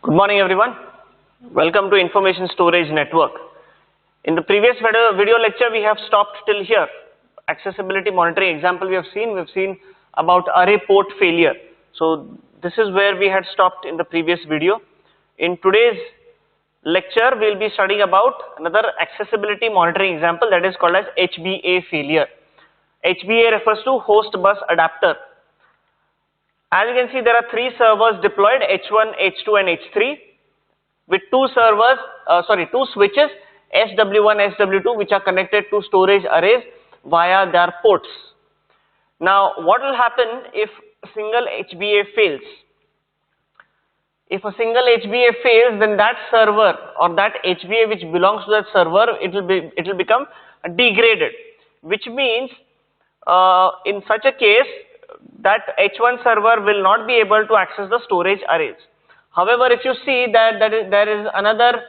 Good morning everyone. Welcome to Information Storage Network. In the previous video lecture we have stopped till here. Accessibility monitoring example we have seen about array port failure. So this is where we had stopped in the previous video. In today's lecture we will be studying about another accessibility monitoring example, that is called as HBA failure. HBA refers to host bus adapter. As you can see, there are three servers deployed, H1, H2 and H3, with two switches, SW1, SW2, which are connected to storage arrays via their ports. Now what will happen if a single HBA fails? If a single HBA fails, then that server or that HBA which belongs to that server, it will become degraded, which means in such a case that H1 server will not be able to access the storage arrays. However, if you see that there is another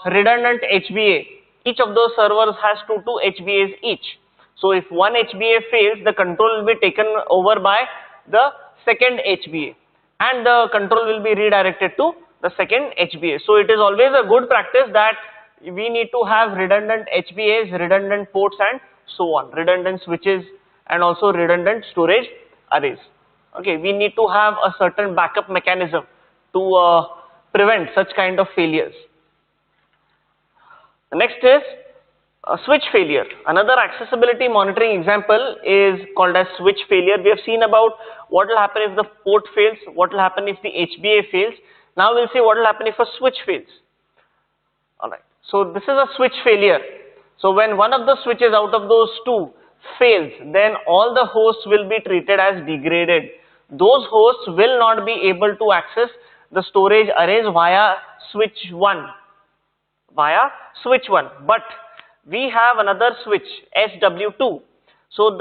redundant HBA, each of those servers has two HBAs each. So if one HBA fails, the control will be taken over by the second HBA and the control will be redirected to the second HBA. So it is always a good practice that we need to have redundant HBAs, redundant ports and so on, redundant switches and also redundant storage arrays. Okay, we need to have a certain backup mechanism to prevent such kind of failures. The next is switch failure. Another accessibility monitoring example is called as switch failure. We have seen about what will happen if the port fails, what will happen if the HBA fails. Now we'll see what will happen if a switch fails. Alright, so this is a switch failure. So when one of the switches out of those two fails, then all the hosts will be treated as degraded. Those hosts will not be able to access the storage arrays via switch 1. But we have another switch, SW2. So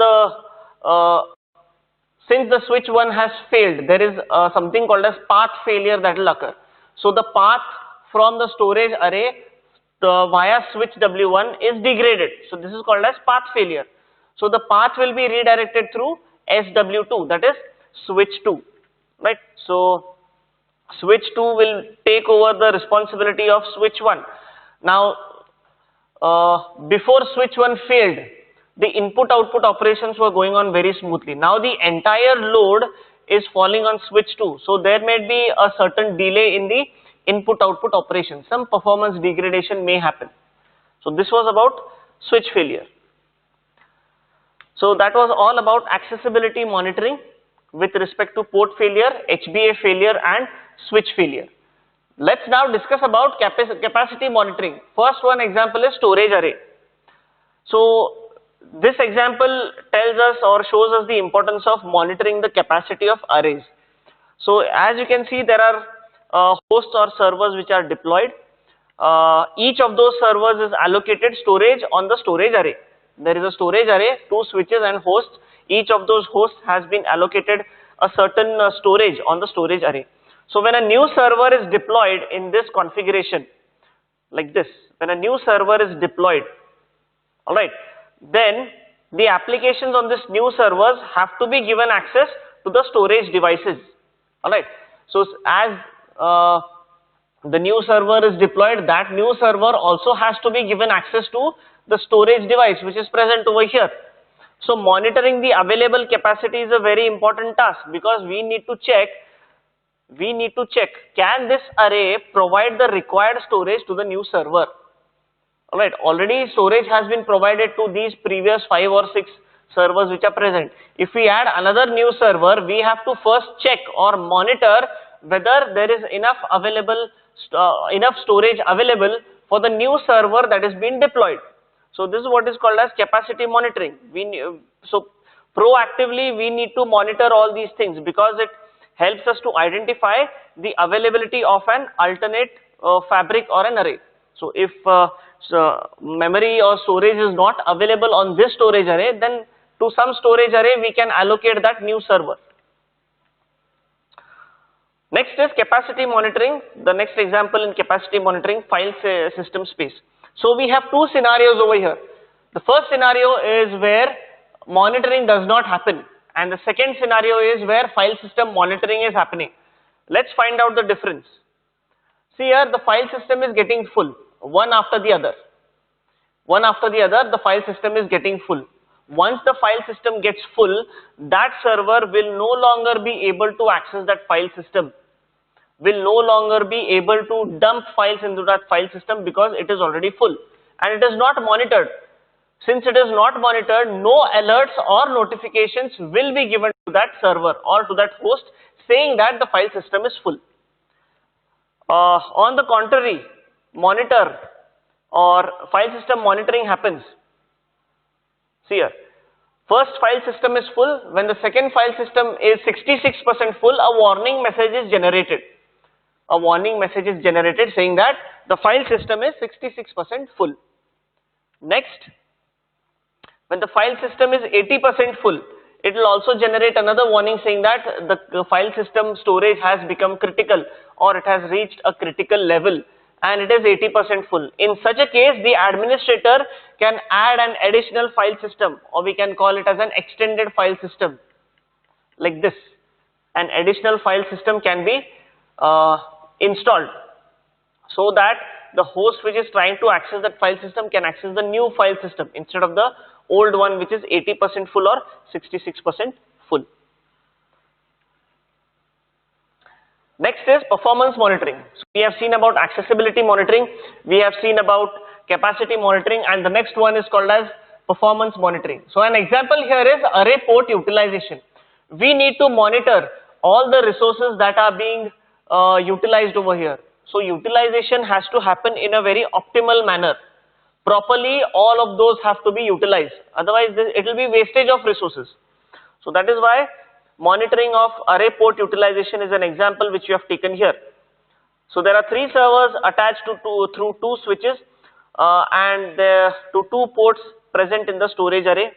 since the switch 1 has failed, there is something called as path failure that will occur. So the path from the storage array via switch W1 is degraded. So this is called as path failure. So the path will be redirected through SW2, that is switch 2, right? So switch 2 will take over the responsibility of switch 1. Now before switch 1 failed, the input-output operations were going on very smoothly. Now the entire load is falling on switch 2. So there may be a certain delay in the input-output operations. Some performance degradation may happen. So this was about switch failure. So that was all about accessibility monitoring with respect to port failure, HBA failure and switch failure. Let's now discuss about capacity monitoring. First one example is storage array. So this example tells us or shows us the importance of monitoring the capacity of arrays. So as you can see, there are hosts or servers which are deployed. Each of those servers is allocated storage on the storage array. There is a storage array, two switches and hosts. Each of those hosts has been allocated a certain storage on the storage array. So when a new server is deployed in this configuration, like this, when a new server is deployed, alright, then the applications on this new servers have to be given access to the storage devices. Alright, so as the new server is deployed, that new server also has to be given access to the storage device which is present over here. So monitoring the available capacity is a very important task, because we need to check can this array provide the required storage to the new server. Alright, already storage has been provided to these previous 5 or 6 servers which are present. If we add another new server, we have to first check or monitor whether there is enough storage available for the new server that is being deployed. So this is what is called as capacity monitoring. So proactively we need to monitor all these things, because it helps us to identify the availability of an alternate fabric or an array. So if memory or storage is not available on this storage array, then to some storage array we can allocate that new server. Next is capacity monitoring. The next example in capacity monitoring, file system space. So we have two scenarios over here. The first scenario is where monitoring does not happen, and the second scenario is where file system monitoring is happening. Let's find out the difference. See here, the file system is getting full, one after the other. One after the other, the file system is getting full. Once the file system gets full, that server will no longer be able to access that file system, will no longer be able to dump files into that file system because it is already full and it is not monitored. Since it is not monitored, no alerts or notifications will be given to that server or to that host saying that the file system is full. On the contrary, monitor or file system monitoring happens. See here, first file system is full. When the second file system is 66% full, a warning message is generated. A warning message is generated saying that the file system is 66% full. Next, when the file system is 80% full, it will also generate another warning saying that the file system storage has become critical or it has reached a critical level and it is 80% full. In such a case, the administrator can add an additional file system, or we can call it as an extended file system like this. An additional file system can be installed so that the host which is trying to access that file system can access the new file system instead of the old one which is 80% full or 66% full. Next is performance monitoring. So we have seen about accessibility monitoring, we have seen about capacity monitoring, and the next one is called as performance monitoring. So an example here is array port utilization. We need to monitor all the resources that are being utilized over here. So utilization has to happen in a very optimal manner. Properly, all of those have to be utilized. Otherwise, it will be wastage of resources. So that is why monitoring of array port utilization is an example which you have taken here. So there are 3 servers attached to through 2 switches and to 2 ports present in the storage array.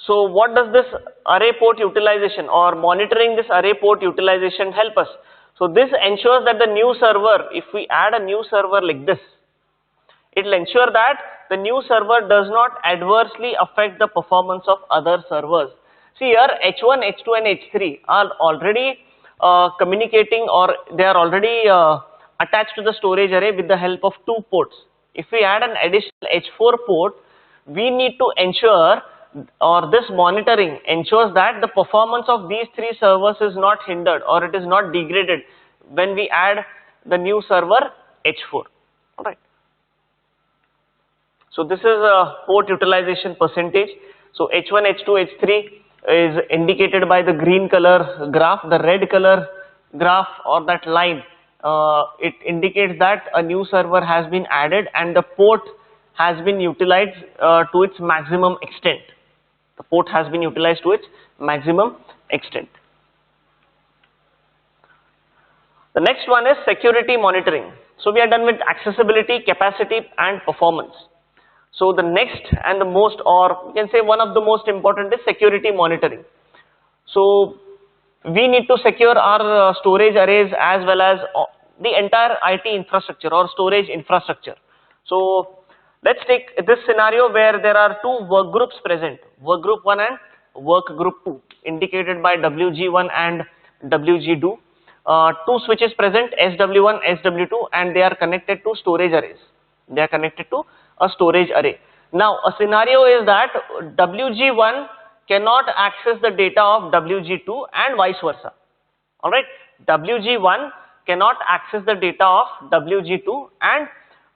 So what does this array port utilization or monitoring this array port utilization help us? So this ensures that the new server, if we add a new server like this, it will ensure that the new server does not adversely affect the performance of other servers. See here, H1, H2 and H3 are already communicating, or they are already attached to the storage array with the help of 2 ports. If we add an additional H4 port, we need to ensure, or this monitoring ensures that the performance of these 3 servers is not hindered or it is not degraded when we add the new server H4. Alright. So this is a port utilization percentage. So H1, H2, H3 is indicated by the green color graph. The red color graph or that line, it indicates that a new server has been added and the port has been utilized to its maximum extent. The port has been utilized to its maximum extent. The next one is security monitoring. So we are done with accessibility, capacity and performance. So the next and the most, or you can say one of the most important, is security monitoring. So we need to secure our storage arrays as well as the entire IT infrastructure or storage infrastructure. So let's take this scenario where there are 2 work groups present, work group 1 and work group 2, indicated by WG1 and WG2. 2 switches present, SW1, SW2, and they are connected to storage arrays. They are connected to a storage array. Now a scenario is that WG1 cannot access the data of WG2 and vice versa. Alright, WG1 cannot access the data of WG2 and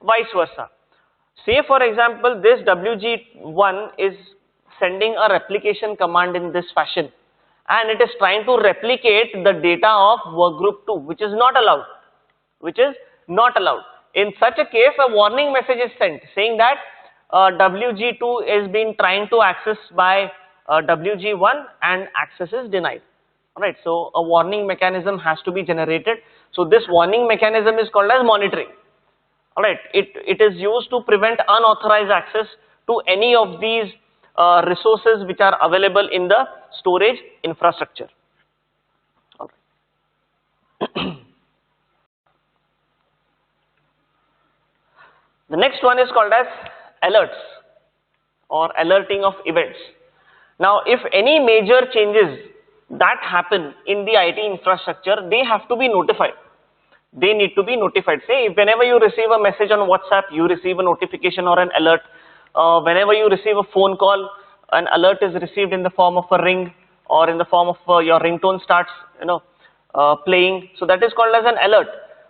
vice versa. Say for example, this WG1 is sending a replication command in this fashion and it is trying to replicate the data of work group 2, which is not allowed, In such a case, a warning message is sent saying that WG2 is being trying to access by WG1 and access is denied. Alright, so a warning mechanism has to be generated. So this warning mechanism is called as monitoring. Alright, it is used to prevent unauthorized access to any of these resources which are available in the storage infrastructure. Okay. The next one is called as alerts or alerting of events. Now, if any major changes that happen in the IT infrastructure, they have to be notified. they need to be notified. Say, whenever you receive a message on WhatsApp, you receive a notification or an alert. Whenever you receive a phone call, an alert is received in the form of a ring or in the form of your ringtone starts, playing. So that is called as an alert.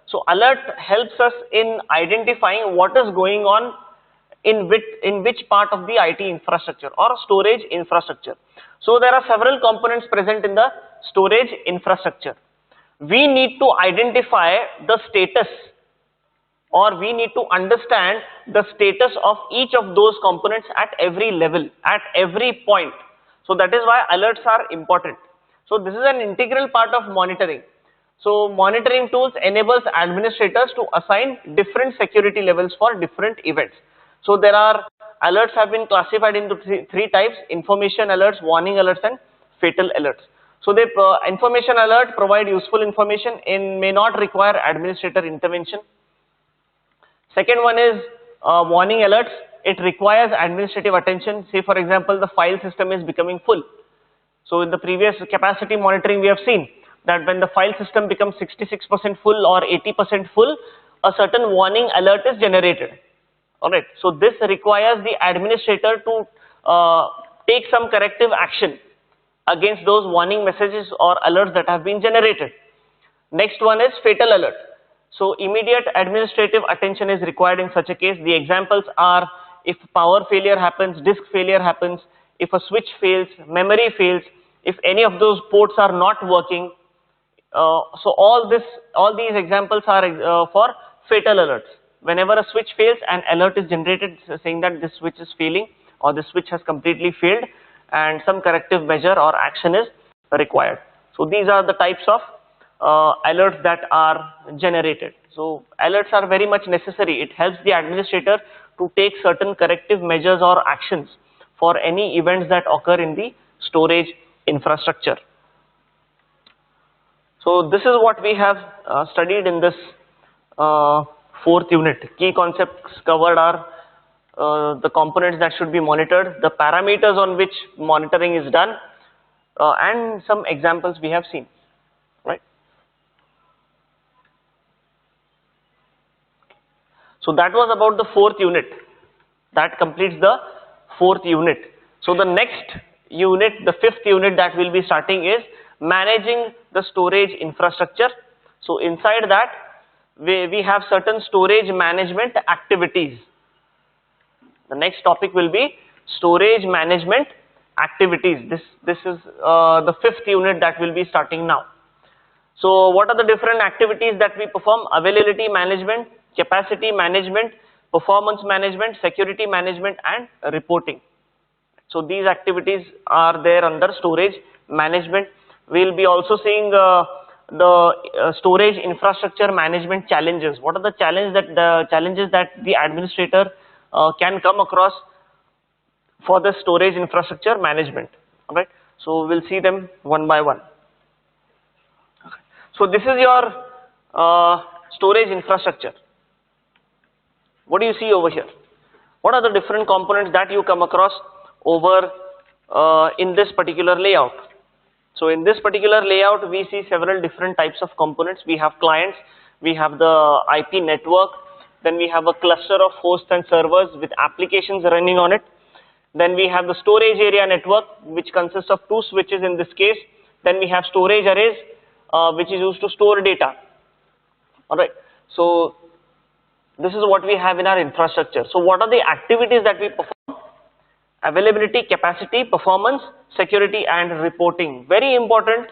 So alert helps us in identifying what is going on in which part of the IT infrastructure or storage infrastructure. So there are several components present in the storage infrastructure. We need to identify the status, or we need to understand the status of each of those components at every level, at every point. So that is why alerts are important. So this is an integral part of monitoring. So monitoring tools enables administrators to assign different security levels for different events. So there are alerts have been classified into three types: information alerts, warning alerts, and fatal alerts. So the information alert provide useful information and may not require administrator intervention. Second one is warning alerts. It requires administrative attention. Say for example, the file system is becoming full. So in the previous capacity monitoring, we have seen that when the file system becomes 66% full or 80% full, a certain warning alert is generated. Alright, so this requires the administrator to take some corrective action against those warning messages or alerts that have been generated. Next one is fatal alert. So immediate administrative attention is required in such a case. The examples are if power failure happens, disk failure happens, if a switch fails, memory fails, if any of those ports are not working. So all these examples are for fatal alerts. Whenever a switch fails, an alert is generated saying that this switch is failing or this switch has completely failed and some corrective measure or action is required. So these are the types of alerts that are generated. So alerts are very much necessary. It helps the administrator to take certain corrective measures or actions for any events that occur in the storage infrastructure. So this is what we have studied in this fourth unit. Key concepts covered are the components that should be monitored, the parameters on which monitoring is done, and some examples we have seen, right? So that was about the fourth unit. That completes the fourth unit. So the next unit, the fifth unit that we'll be starting is managing the storage infrastructure. So inside that, we have certain storage management activities. The next topic will be storage management activities. This is the fifth unit that we'll be starting now. So what are the different activities that we perform? Availability management, capacity management, performance management, security management, and reporting. So these activities are there under storage management. We'll be also seeing the storage infrastructure management challenges. What are the challenges that the administrator can come across for the storage infrastructure management? Alright, so we'll see them one by one. Okay. So this is your storage infrastructure. What do you see over here? What are the different components that you come across over in this particular layout? So in this particular layout, we see several different types of components. We have clients, we have the IP network, then we have a cluster of hosts and servers with applications running on it. Then we have the storage area network, which consists of 2 switches in this case. Then we have storage arrays, which is used to store data. Alright, so this is what we have in our infrastructure. So what are the activities that we perform? Availability, capacity, performance, security, and reporting. Very important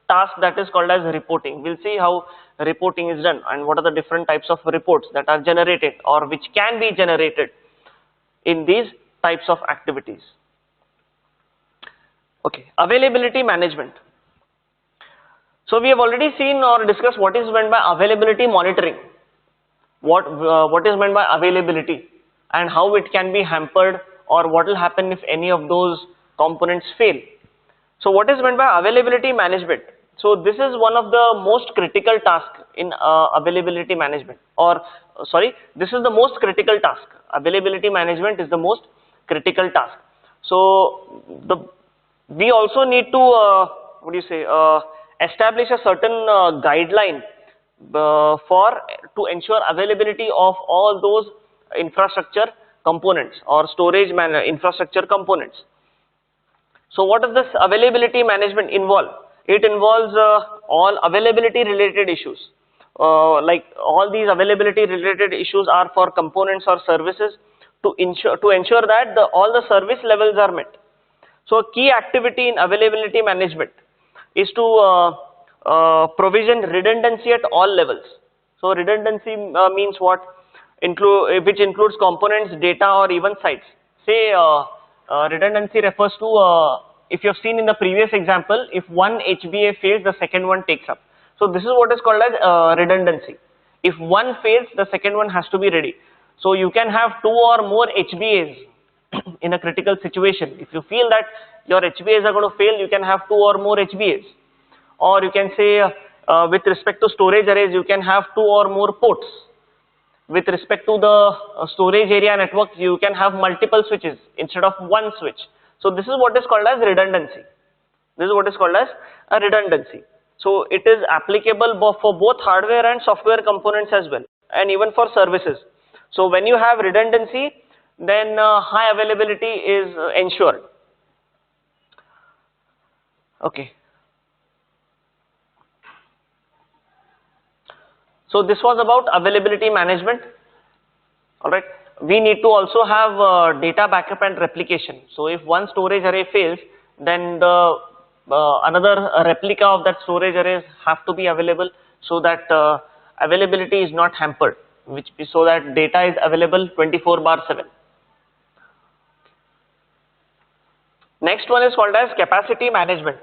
task that is called as reporting. We'll see how reporting is done and what are the different types of reports that are generated or which can be generated in these types of activities. Okay, availability management. So we have already seen or discussed what is meant by availability monitoring. What is meant by availability and how it can be hampered, or what will happen if any of those components fail. So what is meant by availability management? So this is one of the most critical tasks in availability management, or this is the most critical task. Availability management is the most critical task. So we also need to establish a certain guideline to ensure availability of all those infrastructure components or storage infrastructure components. So what does this availability management involve? It involves all availability related issues. Like all these availability related issues are for components or services to ensure that all the service levels are met. So a key activity in availability management is to provision redundancy at all levels. So redundancy means what? Which includes components, data, or even sites. Say redundancy refers to, if you've seen in the previous example, if one HBA fails, the second one takes up. So this is what is called as redundancy. If one fails, the second one has to be ready. So you can have two or more HBAs in a critical situation. If you feel that your HBAs are going to fail, you can have two or more HBAs. Or you can say with respect to storage arrays, you can have two or more ports. With respect to the storage area network, you can have multiple switches instead of one switch. So this is what is called as redundancy. This is what is called as a redundancy. So it is applicable for both hardware and software components as well, and even for services. So when you have redundancy, then high availability is ensured. Okay. So this was about availability management. All right. We need to also have data backup and replication. So if one storage array fails, then the another replica of that storage arrays have to be available, so that availability is not hampered, so that data is available 24/7. Next one is called as capacity management.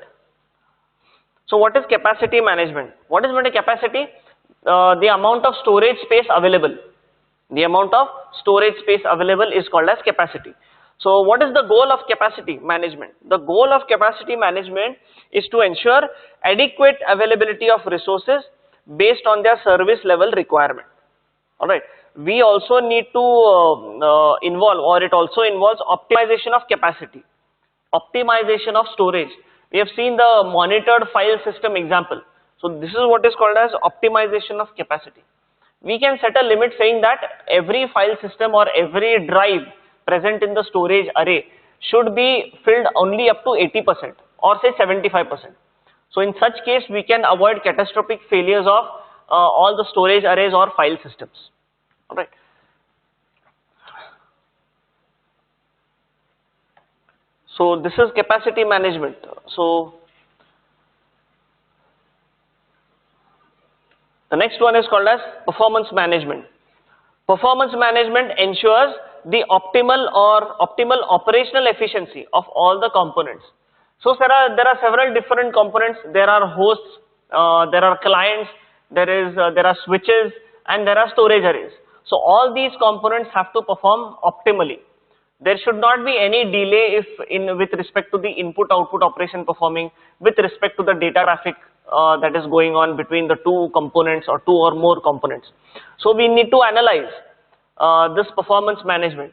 So what is capacity management? What is meant by capacity? The amount of storage space available. The amount of storage space available is called as capacity. So what is the goal of capacity management? The goal of capacity management is to ensure adequate availability of resources based on their service level requirement. Alright. We also need to involve, or it also involves optimization of capacity, optimization of storage. We have seen the monitored file system example. So this is what is called as optimization of capacity. We can set a limit saying that every file system or every drive present in the storage array should be filled only up to 80% or say 75%. So in such case, we can avoid catastrophic failures of all the storage arrays or file systems. All right. So this is capacity management. So the next one is called as performance management. Performance management ensures the optimal operational efficiency of all the components. So there are several different components. There are hosts, there are clients, there are switches, and there are storage arrays. So all these components have to perform optimally. There should not be any delay with respect to the input-output operation performing, with respect to the data traffic that is going on between the two components or two or more components. So we need to analyze this performance management.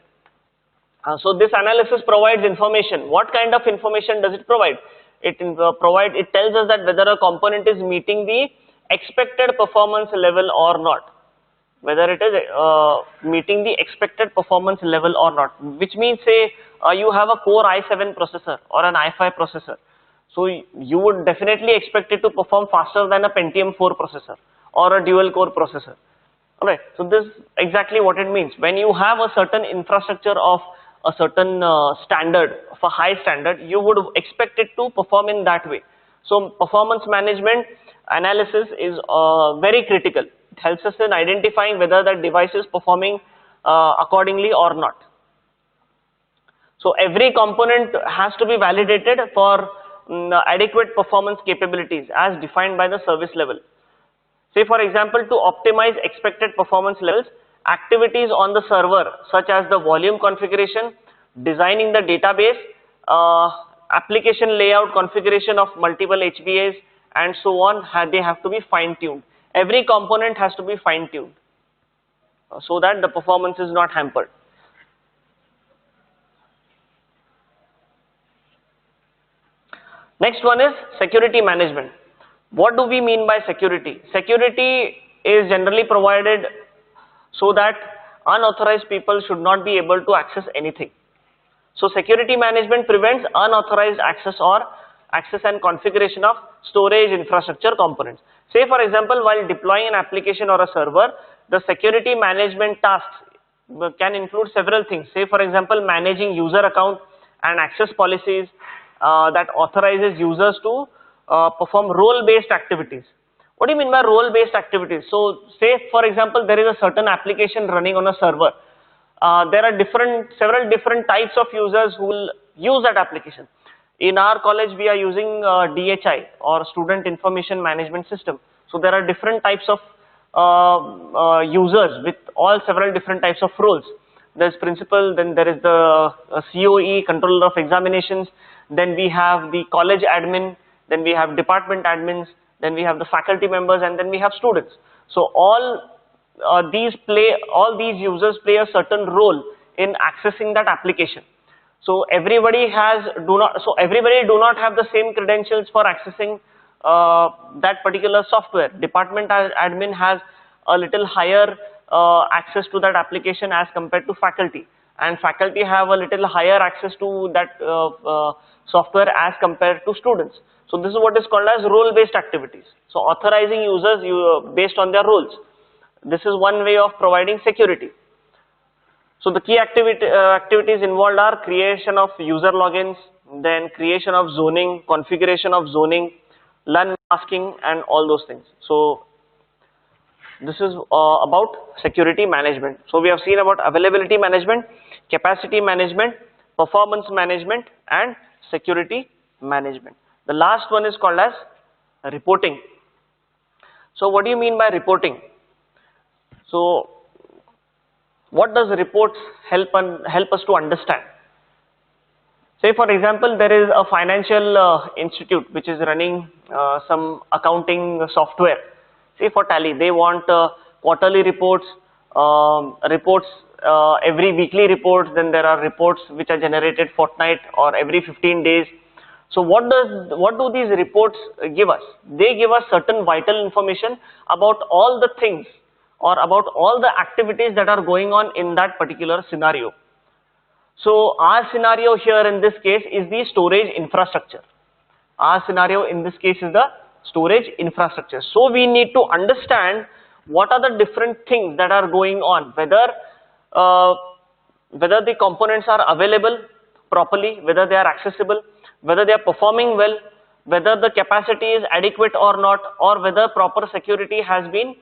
So this analysis provides information. What kind of information does it provide? It tells us that whether a component is meeting the expected performance level or not. Whether it is meeting the expected performance level or not. Which means, say you have a Core i7 processor or an i5 processor. So you would definitely expect it to perform faster than a Pentium 4 processor or a dual core processor. Alright, so this is exactly what it means. When you have a certain infrastructure of a certain standard, of a high standard, you would expect it to perform in that way. So performance management analysis is very critical. It helps us in identifying whether that device is performing accordingly or not. So every component has to be validated for adequate performance capabilities as defined by the service level. Say for example, to optimize expected performance levels, activities on the server such as the volume configuration, designing the database, application layout configuration of multiple HBAs and so on, they have to be fine-tuned. Every component has to be fine-tuned so that the performance is not hampered. Next one is security management. What do we mean by security? Security is generally provided so that unauthorized people should not be able to access anything. So security management prevents unauthorized access or access and configuration of storage infrastructure components. Say for example, while deploying an application or a server, the security management tasks can include several things. Say for example, managing user account and access policies that authorizes users to perform role-based activities. What do you mean by role-based activities? So say for example, there is a certain application running on a server. There are several different types of users who will use that application. In our college, we are using DHI or Student Information Management System. So there are different types of users with all several different types of roles. There's principal, then there is the COE, Controller of Examinations, then we have the college admin, then we have department admins, then we have the faculty members, and then we have students. So all these users play a certain role in accessing that application. So everybody do not have the same credentials for accessing that particular software. Department admin has a little higher access to that application as compared to faculty, and faculty have a little higher access to that software as compared to students. So this is what is called as role-based activities. So authorizing users based on their roles. This is one way of providing security. So the key activities involved are creation of user logins, then creation of zoning, configuration of zoning, LAN masking, and all those things. So this is about security management. So we have seen about availability management, capacity management, performance management, and security management. The last one is called as reporting. So what do you mean by reporting? So what does reports help us to understand? Say for example, there is a financial institute which is running some accounting software. Say for Tally, they want quarterly reports, every weekly reports, then there are reports which are generated fortnight or every 15 days. So what do these reports give us? They give us certain vital information about all the things or about all the activities that are going on in that particular scenario. So our scenario here in this case is the storage infrastructure. Our scenario in this case is the storage infrastructure. So we need to understand what are the different things that are going on, whether the components are available properly, whether they are accessible, whether they are performing well, whether the capacity is adequate or not, or whether proper security has been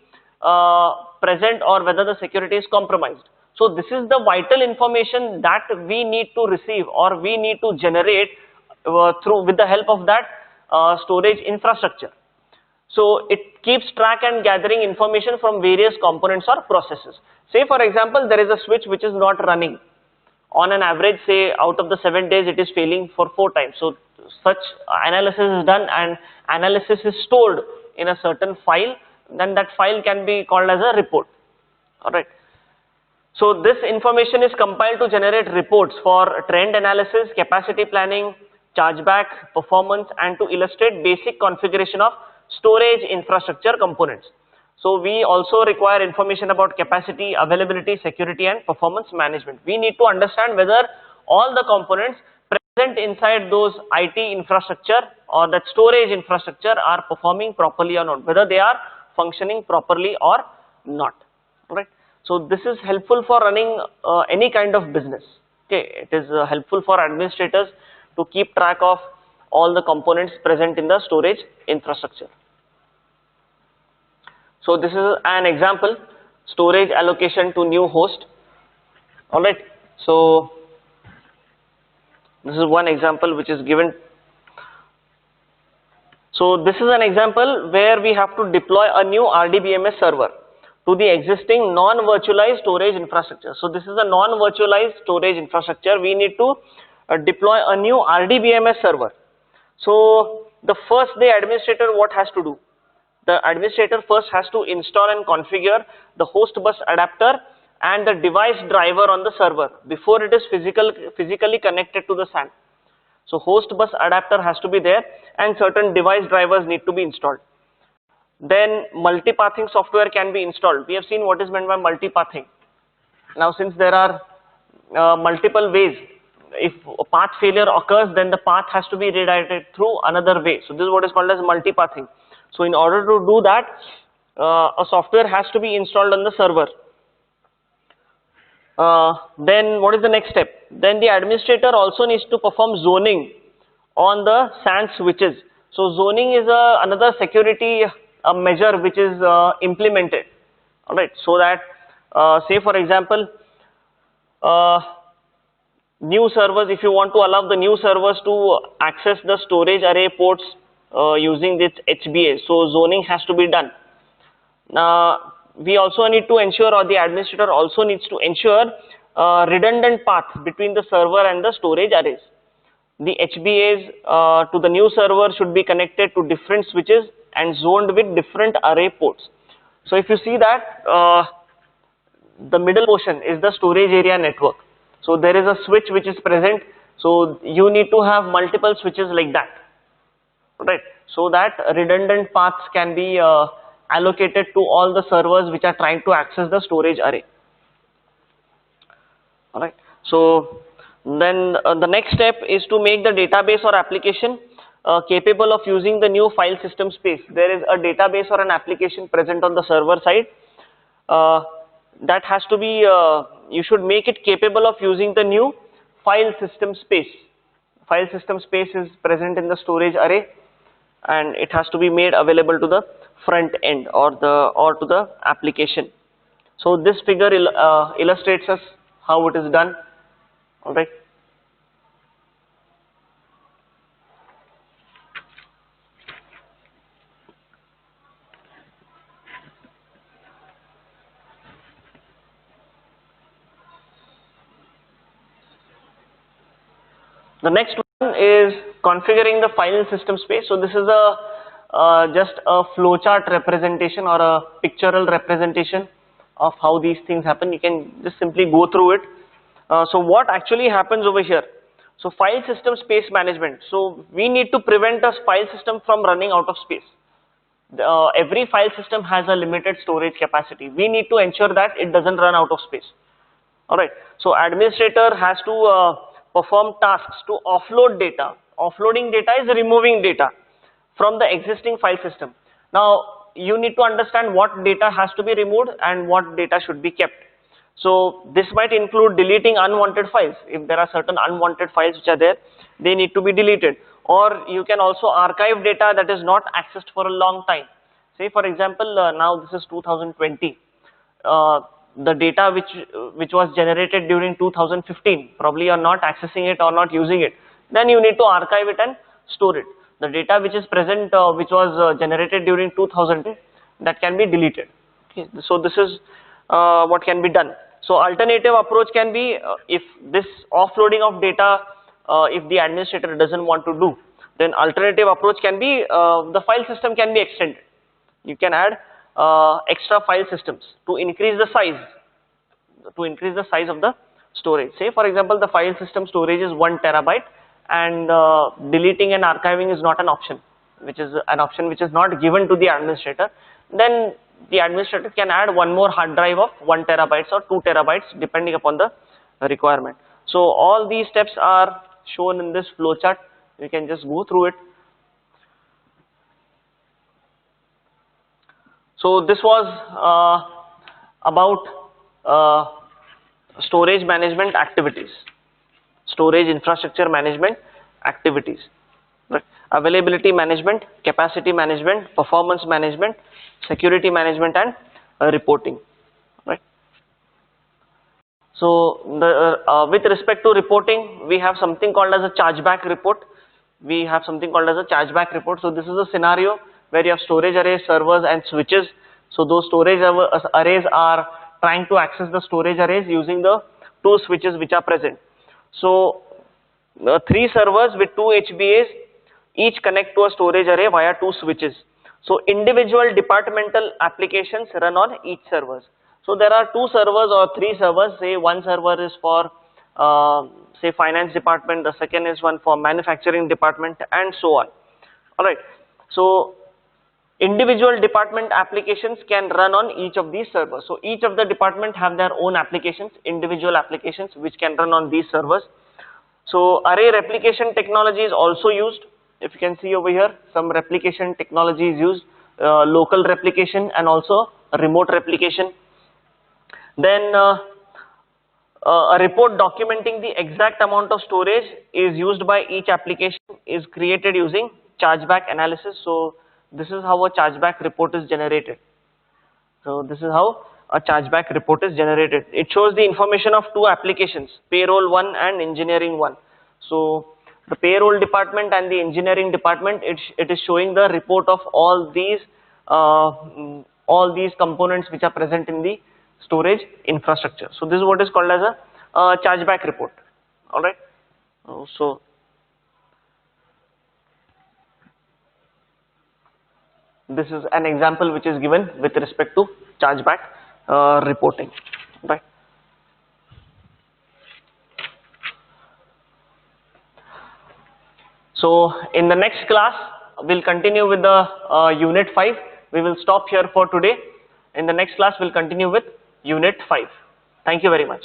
present or whether the security is compromised. So this is the vital information that we need to receive or we need to generate with the help of that storage infrastructure. So it keeps track and gathering information from various components or processes. Say for example, there is a switch which is not running. On an average, say out of the 7 days, it is failing for 4 times. So such analysis is done and analysis is stored in a certain file. Then that file can be called as a report. Alright. So this information is compiled to generate reports for trend analysis, capacity planning, chargeback, performance, and to illustrate basic configuration of storage infrastructure components. So we also require information about capacity, availability, security, and performance management. We need to understand whether all the components present inside those IT infrastructure or that storage infrastructure are performing properly or not, whether they are functioning properly or not. Right? So this is helpful for running any kind of business. Okay, it is helpful for administrators to keep track of all the components present in the storage infrastructure. So this is an example, storage allocation to new host. Alright, so this is one example which is given. So this is an example where we have to deploy a new RDBMS server to the existing non-virtualized storage infrastructure. So this is a non-virtualized storage infrastructure. We need to deploy a new RDBMS server. So the first day administrator, what has to do? The administrator first has to install and configure the host bus adapter and the device driver on the server before it is physically connected to the SAN. So host bus adapter has to be there and certain device drivers need to be installed. Then multipathing software can be installed. We have seen what is meant by multipathing. Now since there are multiple ways, if a path failure occurs, then the path has to be redirected through another way. So this is what is called as multipathing. So in order to do that, a software has to be installed on the server. Then what is the next step? Then the administrator also needs to perform zoning on the SAN switches. So zoning is another security measure which is implemented. All right, so that say for example, new servers, if you want to allow the new servers to access the storage array ports using this HBA, so zoning has to be done. We also need to ensure, or the administrator also needs to ensure redundant path between the server and the storage arrays. The HBAs to the new server should be connected to different switches and zoned with different array ports. So if you see that the middle portion is the storage area network. So there is a switch which is present. So you need to have multiple switches like that, right? So that redundant paths can be allocated to all the servers which are trying to access the storage array. All right. So then the next step is to make the database or application capable of using the new file system space. There is a database or an application present on the server side. That has to be, you should make it capable of using the new file system space. File system space is present in the storage array, and it has to be made available to the front end or to the application. So this figure illustrates us how it is done. All right. The next one is configuring the file system space. So this is just a flowchart representation or a pictorial representation of how these things happen. You can just simply go through it. So what actually happens over here? So file system space management. So we need to prevent a file system from running out of space. Every file system has a limited storage capacity. We need to ensure that it doesn't run out of space. All right. So administrator has to perform tasks to offload data. Offloading data is removing data from the existing file system. Now you need to understand what data has to be removed and what data should be kept. So this might include deleting unwanted files. If there are certain unwanted files which are there, they need to be deleted. Or you can also archive data that is not accessed for a long time. Say for example, now this is 2020. The data which was generated during 2015, probably you are not accessing it or not using it, then you need to archive it and store it. The data which is present, which was generated during 2000, that can be deleted. Okay. So this is what can be done. So alternative approach can be, if this offloading of data, if the administrator doesn't want to do, then alternative approach can be, the file system can be extended. You can add extra file systems to increase the size of the storage. Say for example, the file system storage is 1 terabyte, and deleting and archiving is not an option, which is an option which is not given to the administrator. Then the administrator can add one more hard drive of 1 terabytes or 2 terabytes depending upon the requirement. So all these steps are shown in this flow chart. You can just go through it. So this was about storage management activities, storage infrastructure management activities, right? Availability management, capacity management, performance management, security management, and reporting, right? So with respect to reporting, we have something called as a chargeback report. So this is a scenario where you have storage arrays, servers, and switches. So those storage arrays are trying to access the storage arrays using the 2 switches which are present. So 3 servers with 2 HBAs each connect to a storage array via 2 switches. So individual departmental applications run on each servers. So there are 2 servers or 3 servers. Say one server is for say finance department, the second is one for manufacturing department, and so on. All right. So individual department applications can run on each of these servers. So each of the department have their own applications, individual applications which can run on these servers. So array replication technology is also used. If you can see over here, some replication technology is used, local replication and also remote replication. Then a report documenting the exact amount of storage is used by each application is created using chargeback analysis. So this is how a chargeback report is generated. So this is how a chargeback report is generated. It shows the information of two applications, payroll 1 and engineering 1. So the payroll department and the engineering department, it is showing the report of all these components which are present in the storage infrastructure. So this is what is called as a chargeback report. All right. So this is an example which is given with respect to chargeback reporting. Right. So in the next class, we'll continue with the unit 5. We will stop here for today. In the next class, we'll continue with unit 5. Thank you very much.